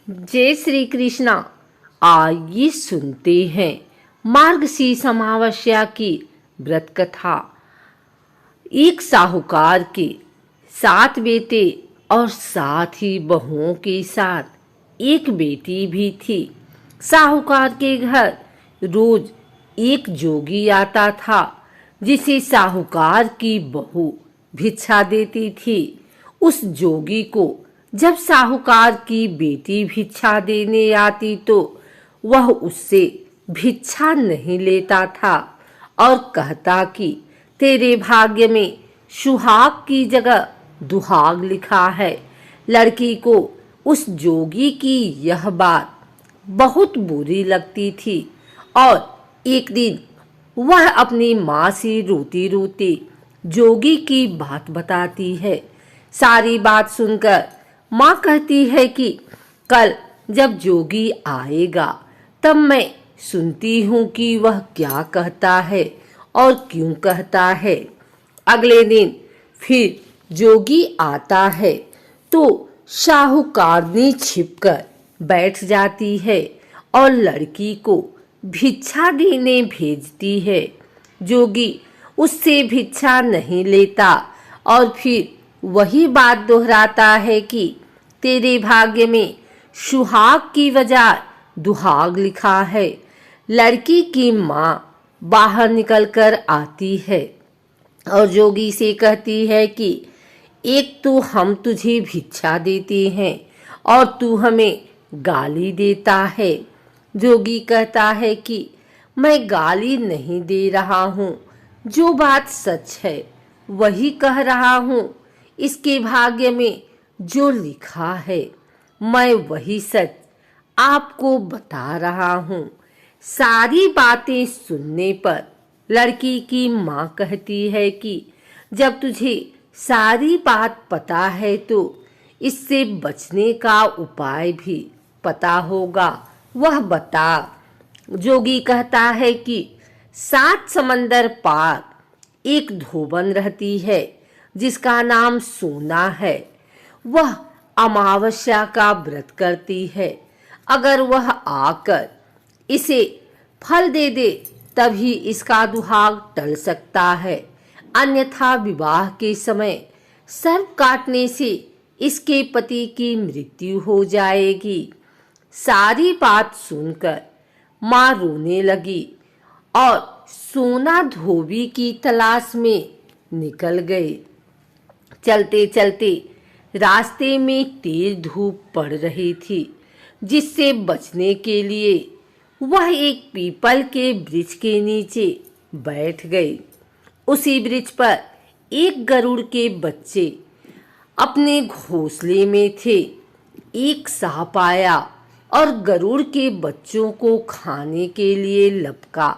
जय श्री कृष्णा। आइए सुनते हैं मार्गशीर्ष अमावस्या की व्रत कथा। एक साहूकार के 7 बेटे और 7 ही बहुओं के साथ एक बेटी भी थी। साहूकार के घर रोज एक जोगी आता था, जिसे साहूकार की बहू भिक्षा देती थी। उस जोगी को जब साहूकार की बेटी भिक्षा देने आती तो वह उससे भिक्षा नहीं लेता था और कहता कि तेरे भाग्य में सुहाग की जगह दुहाग लिखा है। लड़की को उस जोगी की यह बात बहुत बुरी लगती थी और एक दिन वह अपनी माँ से रोती रोती जोगी की बात बताती है। सारी बात सुनकर माँ कहती है कि कल जब जोगी आएगा तब मैं सुनती हूँ कि वह क्या कहता है और क्यों कहता है। अगले दिन फिर जोगी आता है तो साहूकारनी छिपकर बैठ जाती है और लड़की को भिक्षा देने भेजती है। जोगी उससे भिक्षा नहीं लेता और फिर वही बात दोहराता है कि तेरे भाग्य में सुहाग की वजह दुहाग लिखा है। लड़की की माँ बाहर निकलकर आती है और जोगी से कहती है कि एक तो हम तुझे भिक्षा देते हैं और तू हमें गाली देता है। जोगी कहता है कि मैं गाली नहीं दे रहा हूँ, जो बात सच है वही कह रहा हूँ। इसके भाग्य में जो लिखा है मैं वही सच आपको बता रहा हूँ। सारी बातें सुनने पर लड़की की माँ कहती है कि जब तुझे सारी बात पता है तो इससे बचने का उपाय भी पता होगा, वह बता। जोगी कहता है कि 7 समंदर पार एक धोबन रहती है जिसका नाम सोना है। वह अमावस्या का व्रत करती है। अगर वह आकर इसे फल दे दे तभी इसका दुहाग टल सकता है, अन्यथा विवाह के समय सर्प काटने से इसके पति की मृत्यु हो जाएगी। सारी बात सुनकर माँ रोने लगी और सोना धोबी की तलाश में निकल गई। चलते चलते रास्ते में तेज धूप पड़ रही थी, जिससे बचने के लिए वह एक पीपल के वृक्ष के नीचे बैठ गई। उसी वृक्ष पर एक गरुड़ के बच्चे अपने घोंसले में थे। एक सांप आया और गरुड़ के बच्चों को खाने के लिए लपका,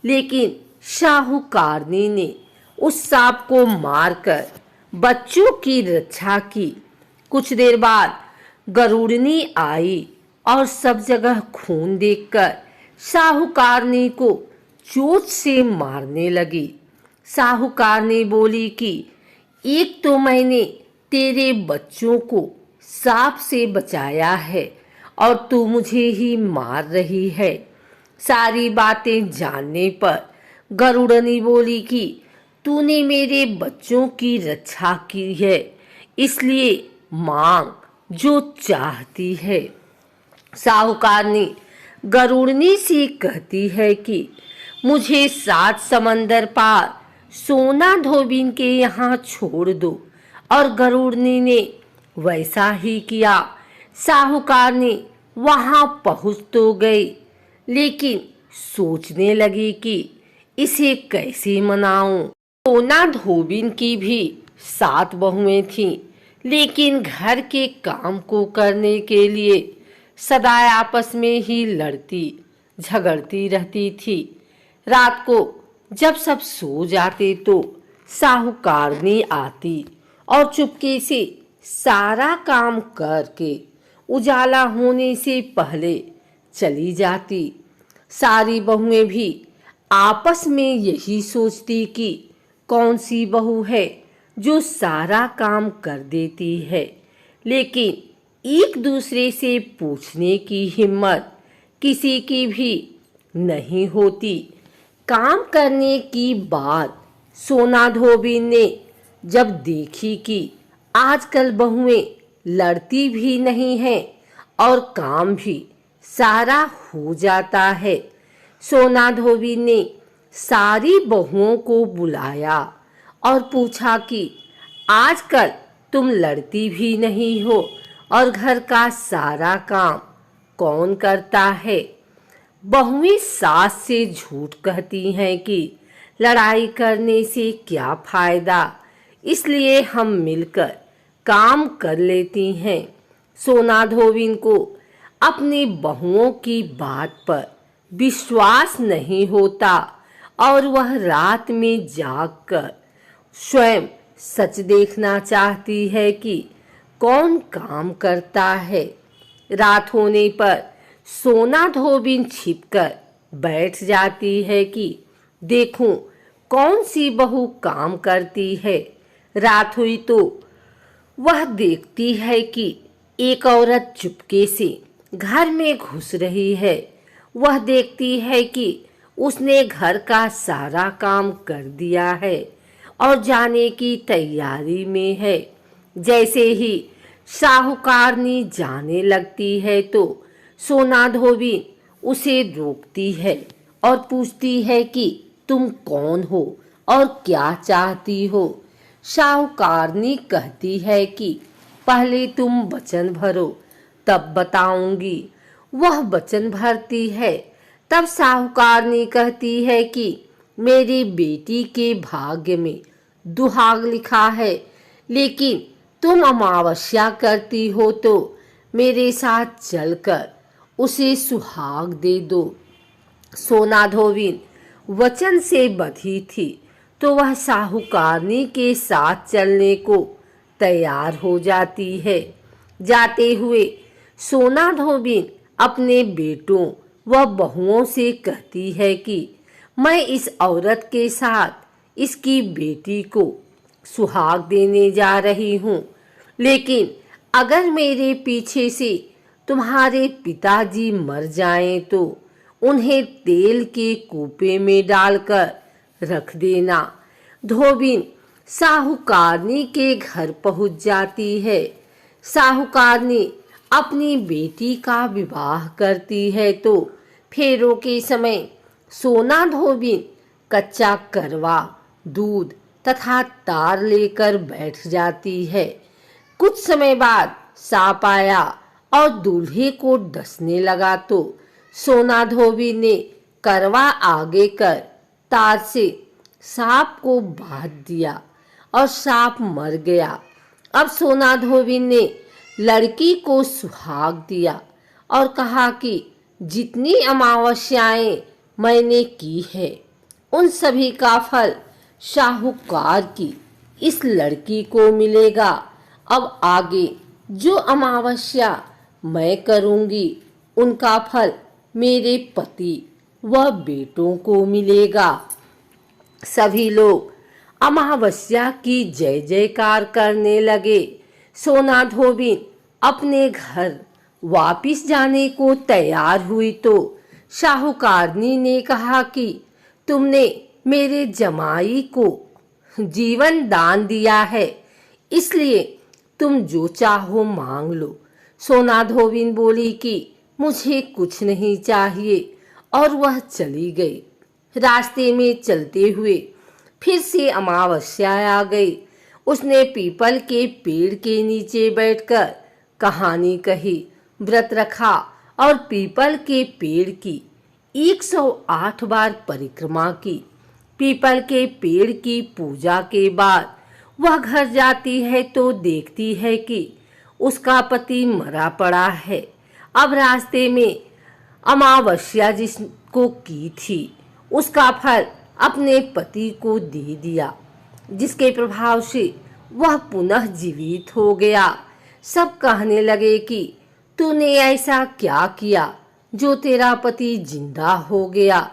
लेकिन साहूकारनी ने उस सांप को मारकर बच्चों की रक्षा की। कुछ देर बाद गरुड़नी आई और सब जगह खून देखकर साहूकारनी को चोट से मारने लगी। साहूकारनी बोली कि एक तो मैंने तेरे बच्चों को सांप से बचाया है और तू मुझे ही मार रही है। सारी बातें जानने पर गरुड़नी बोली कि तूने मेरे बच्चों की रक्षा की है, इसलिए मांग जो चाहती है। साहूकारनी गरुड़नी से कहती है कि मुझे 7 समंदर पार सोना धोबिन के यहाँ छोड़ दो, और गरुड़नी ने वैसा ही किया। साहूकारनी वहाँ पहुँच तो गई, लेकिन सोचने लगी कि इसे कैसे मनाऊं। सोना धोबिन की भी 7 बहुएं थीं, लेकिन घर के काम को करने के लिए सदा आपस में ही लड़ती झगड़ती रहती थी। रात को जब सब सो जाते तो साहूकारनी आती और चुपके से सारा काम करके उजाला होने से पहले चली जाती। सारी बहुएं भी आपस में यही सोचती कि कौन सी बहू है जो सारा काम कर देती है, लेकिन एक दूसरे से पूछने की हिम्मत किसी की भी नहीं होती। काम करने की बात सोना धोबी ने जब देखी कि आजकल बहुएं लड़ती भी नहीं हैं और काम भी सारा हो जाता है, सोना धोबी ने सारी बहुओं को बुलाया और पूछा कि आजकल तुम लड़ती भी नहीं हो और घर का सारा काम कौन करता है। बहुएं सास से झूठ कहती हैं कि लड़ाई करने से क्या फायदा, इसलिए हम मिलकर काम कर लेती हैं। सोना धोबिन को अपनी बहुओं की बात पर विश्वास नहीं होता और वह रात में जागकर स्वयं सच देखना चाहती है कि कौन काम करता है। रात होने पर सोना धोबिन छिपकर बैठ जाती है कि देखूं कौन सी बहू काम करती है। रात हुई तो वह देखती है कि एक औरत चुपके से घर में घुस रही है। वह देखती है कि उसने घर का सारा काम कर दिया है और जाने की तैयारी में है। जैसे ही साहूकारनी जाने लगती है तो सोना धोबी उसे रोकती है और पूछती है कि तुम कौन हो और क्या चाहती हो। साहूकारनी कहती है कि पहले तुम वचन भरो तब बताऊंगी। वह वचन भरती है। तब साहूकारनी कहती है कि मेरी बेटी के भाग्य में दुहाग लिखा है, लेकिन तुम अमावस्या करती हो तो मेरे साथ चलकर उसे सुहाग दे दो। सोना धोबिन वचन से बंधी थी तो वह साहूकारनी के साथ चलने को तैयार हो जाती है। जाते हुए सोना धोबिन अपने बेटों व बहुओं से कहती है कि मैं इस औरत के साथ इसकी बेटी को सुहाग देने जा रही हूँ, लेकिन अगर मेरे पीछे से तुम्हारे पिताजी मर जाएं तो उन्हें तेल के कूपे में डालकर रख देना। धोबिन साहूकारनी के घर पहुंच जाती है। साहूकारनी अपनी बेटी का विवाह करती है तो फेरों के समय सोना धोबिन कच्चा करवा, दूध तथा तार लेकर बैठ जाती है। कुछ समय बाद सांप आया और दूल्हे को डसने लगा तो सोना धोबी ने करवा आगे कर तार से सांप को बांध दिया और सांप मर गया। अब सोना धोबी ने लड़की को सुहाग दिया और कहा कि जितनी अमावस्याएं मैंने की है उन सभी का फल साहूकार की इस लड़की को मिलेगा। अब आगे जो अमावस्या मैं करूंगी उनका फल मेरे पति व बेटों को मिलेगा। सभी लोग अमावस्या की जय जयकार करने लगे। सोना धोबिन अपने घर वापिस जाने को तैयार हुई तो साहूकारनी ने कहा कि तुमने मेरे जमाई को जीवन दान दिया है, इसलिए तुम जो चाहो मांग लो। सोना धोबिन बोली कि मुझे कुछ नहीं चाहिए और वह चली गई। रास्ते में चलते हुए फिर से अमावस्या आ गई। उसने पीपल के पेड़ के नीचे बैठकर कहानी कही, व्रत रखा और पीपल के पेड़ की 108 बार परिक्रमा की। पीपल के पेड़ की पूजा के बाद वह घर जाती है तो देखती है कि उसका पति मरा पड़ा है। अब रास्ते में अमावस्या जिसको की थी उसका फल अपने पति को दे दिया, जिसके प्रभाव से वह पुनः जीवित हो गया। सब कहने लगे कि तूने ऐसा क्या किया जो तेरा पति जिंदा हो गया।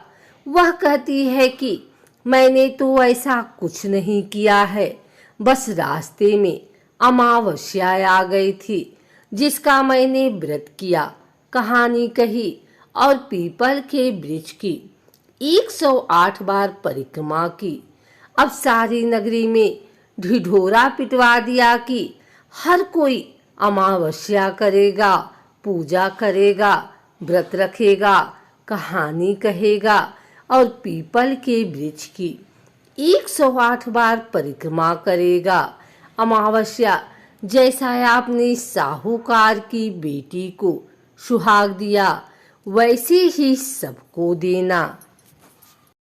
वह कहती है कि मैंने तो ऐसा कुछ नहीं किया है, बस रास्ते में अमावस्या आ गई थी जिसका मैंने व्रत किया, कहानी कही और पीपल के वृक्ष की 108 बार परिक्रमा की। अब सारी नगरी में ढिढोरा पिटवा दिया कि हर कोई अमावस्या करेगा, पूजा करेगा, व्रत रखेगा, कहानी कहेगा और पीपल के वृक्ष की 108 बार परिक्रमा करेगा। अमावस्या जैसा आपने साहूकार की बेटी को सुहाग दिया, वैसे ही सबको देना।